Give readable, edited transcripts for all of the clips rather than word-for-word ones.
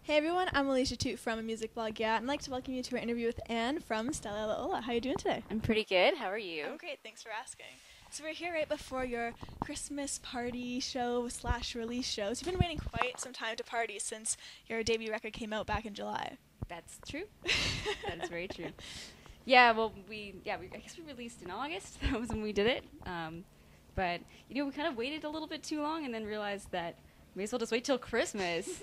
Hey everyone, I'm Alicia Toot from a music blog, Yeah, and I'd like to welcome you to our interview with Anne from Stella Ella Ola. How are you doing today? I'm pretty good. How are you? I'm great, thanks for asking. So we're here right before your Christmas party show / release shows. You've been waiting quite some time to party since your debut record came out back in July. That's true. That is very true. Yeah, well, I guess we released in August. That was when we did it. But we kind of waited a little bit too long and then realized that may as well just wait till Christmas.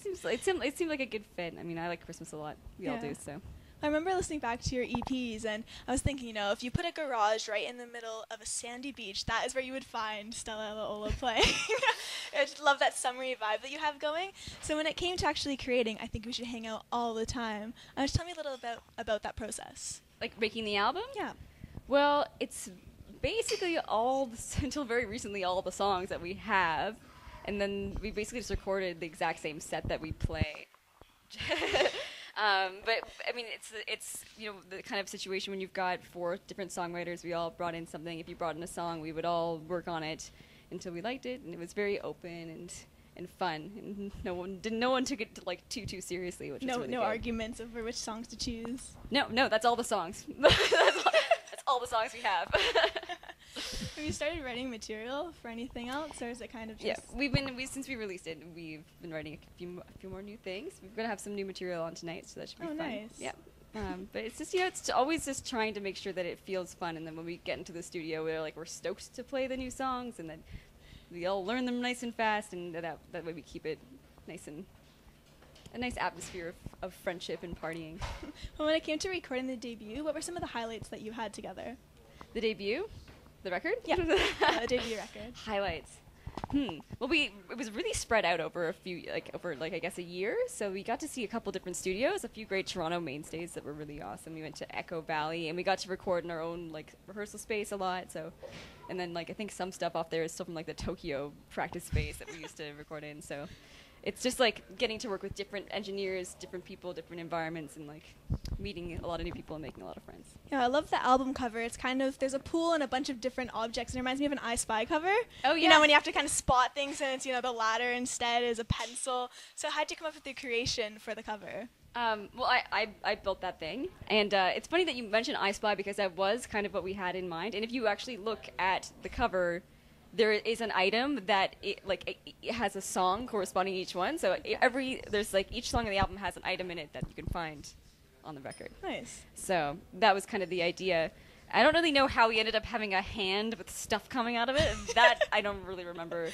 It seemed like a good fit. I mean, I like Christmas a lot. We all do, so. I remember listening back to your EPs, and I was thinking, if you put a garage right in the middle of a sandy beach, that is where you would find Stella Ella Ola playing. I just love that summery vibe that you have going. So when it came to actually creating, I think we should hang out all the time. Just tell me a little about that process. Like making the album? Yeah. Well, it's basically until very recently, all the songs that we have. And then we basically just recorded the exact same set that we play. But I mean, it's the kind of situation when you've got 4 different songwriters. We all brought in something. If you brought in a song, we would all work on it until we liked it, and it was very open and fun. And no one took it too seriously, which was really no good. Arguments over which songs to choose. No, that's all the songs. that's all the songs we have. Have you started writing material for anything else, or is it kind of just... Yeah, since we released it, we've been writing a few more new things. We're going to have some new material on tonight, so that should be fun. Nice. Yeah. But it's just, it's always just trying to make sure that it feels fun, and then when we get into the studio, we're stoked to play the new songs, and then we all learn them nice and fast, and that way we keep it nice and a nice atmosphere of friendship and partying. Well, when it came to recording the debut, what were some of the highlights that you had together? The debut? The record? Yeah, the debut record. Highlights. Well, it was really spread out over I guess a year. So we got to see a couple different studios, a few great Toronto mainstays that were really awesome. We went to Echo Valley, and we got to record in our own rehearsal space a lot. So, and then I think some stuff off there is still from the Tokyo practice space that we used to record in. So, it's just getting to work with different engineers, different people, different environments, and meeting a lot of new people and making a lot of friends. Yeah, I love the album cover. It's there's a pool and a bunch of different objects, and it reminds me of an I Spy cover. Oh, yeah. When you have to kind of spot things, and it's, the ladder instead is a pencil. So how'd you come up with the creation for the cover? Well, I built that thing, and it's funny that you mentioned I Spy because that was kind of what we had in mind. And if you actually look at the cover, there is an item that it has a song corresponding to each one. So there's each song on the album has an item in it that you can find on the record. Nice. So that was kind of the idea. I don't really know how we ended up having a hand with stuff coming out of it. That I don't really remember.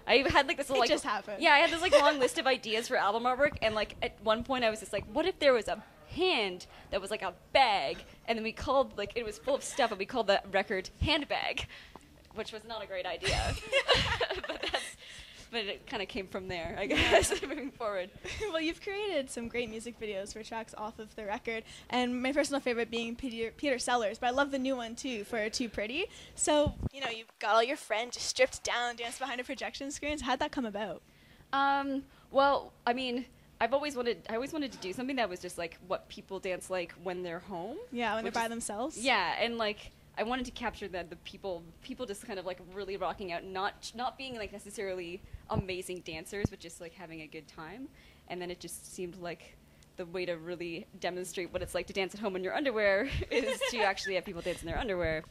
I had this little it just happened. Yeah, I had this long list of ideas for album artwork, and at one point I was just what if there was a hand that was a bag, and then we called it was full of stuff, and we called the record Handbag, which was not a great idea. But it kind of came from there, I guess, moving forward. Well, you've created some great music videos for tracks off of the record, and my personal favorite being Peter Sellers, but I love the new one, too, for Too Pretty. So, you've got all your friends just stripped down, dance behind a projection screen. How'd that come about? Well, I mean, I always wanted to do something that was just what people dance when they're home. Yeah, when they're by themselves. Yeah, and I wanted to capture the people just kind of really rocking out, not being necessarily amazing dancers, but just having a good time. And then it just seemed like the way to really demonstrate what it's like to dance at home in your underwear is to actually have people dance in their underwear,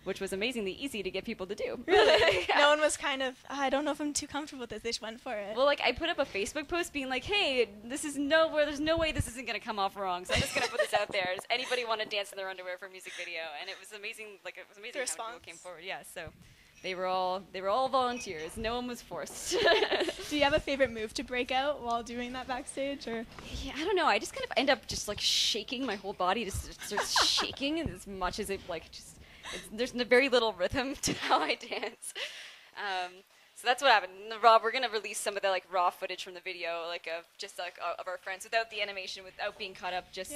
which was amazingly easy to get people to do. Really? Yeah. No one was I don't know if I'm too comfortable with this. They just went for it. Well, I put up a Facebook post being hey, there's no way this isn't going to come off wrong, so I'm just going to put this out there. Does anybody want to dance in their underwear for a music video? And it was amazing. It was amazing how people came forward. Yeah, so they were all volunteers. No one was forced. Do you have a favorite move to break out while doing that backstage, or? Yeah, I don't know. I just kind of end up just shaking my whole body, just starts shaking as much as it there's very little rhythm to how I dance. So that's what happened. We're going to release some of the raw footage from the video, of our friends without the animation, without being caught up, just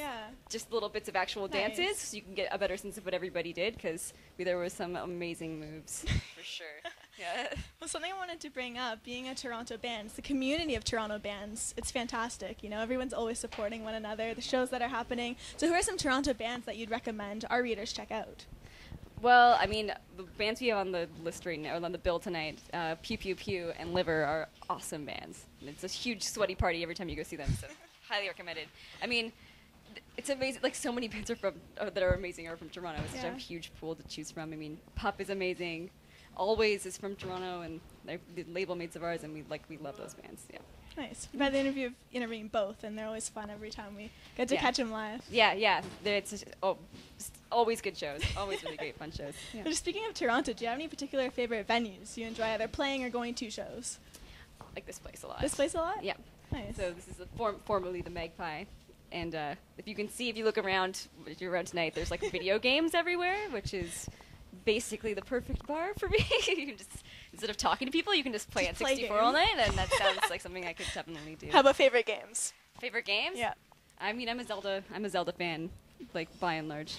little bits of actual dances, so you can get a better sense of what everybody did, because there were some amazing moves, for sure. Yeah. Well, something I wanted to bring up, being a Toronto band, it's the community of Toronto bands. It's fantastic. Everyone's always supporting one another, the shows that are happening. So who are some Toronto bands that you'd recommend our readers check out? Well, I mean, the bands we have on the list right now, or on the bill tonight, Pew Pew Pew and Liver are awesome bands. And it's a huge sweaty party every time you go see them, so highly recommended. I mean, it's amazing. Like, so many bands are from that are amazing are from Toronto. It's such a huge pool to choose from. I mean, Pup is amazing. Always is from Toronto, and they're the label mates of ours, and we love those bands. Yeah. Nice. We've had the interview of interviewing both, and they're always fun every time we get to catch them live. Yeah. It's just, always good shows. Always really great, fun shows. Yeah. So just speaking of Toronto, do you have any particular favorite venues you enjoy either playing or going to shows? I like this place a lot. This place a lot? Yeah. Nice. So this is formerly the Magpie. And if you look around, if you're around tonight, there's like video games everywhere, which is basically the perfect bar for me. You can just, instead of talking to people, you can just play at 64 all night, and that sounds like something I could definitely do. How about favorite games? Favorite games? Yeah. I mean, I'm a Zelda fan, like, by and large.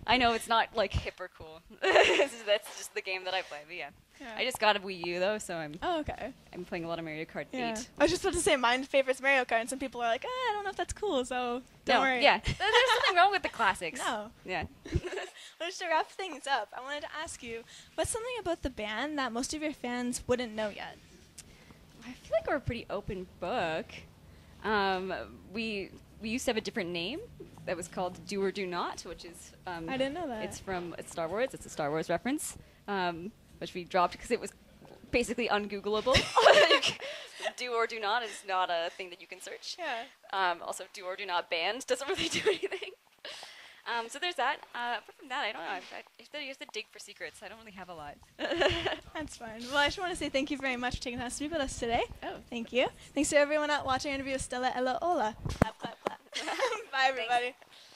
I know it's not, like, hip or cool. That's just the game that I play, but yeah. I just got a Wii U, though, so I'm playing a lot of Mario Kart 8. I was just about to say, my favorite's Mario Kart, and some people are like, I don't know if that's cool, so don't worry. Yeah. There's nothing wrong with the classics. No. Yeah. Well, just to wrap things up, I wanted to ask you, what's something about the band that most of your fans wouldn't know yet? I feel like we're a pretty open book. We used to have a different name that was called Do or Do Not, which is I didn't know that. It's Star Wars. It's a Star Wars reference, which we dropped because it was basically ungoogleable. Do or Do Not is not a thing that you can search. Yeah. Also, Do or Do Not Band doesn't really do anything. So there's that. Apart from that, I don't know. You have to dig for secrets. I don't really have a lot. That's fine. Well, I just want to say thank you very much for taking the time to speak with us today. Oh. Thank you. Thanks to everyone out watching our interview with Stella Ella Ola. Clap, clap, clap. Bye, everybody. Thanks.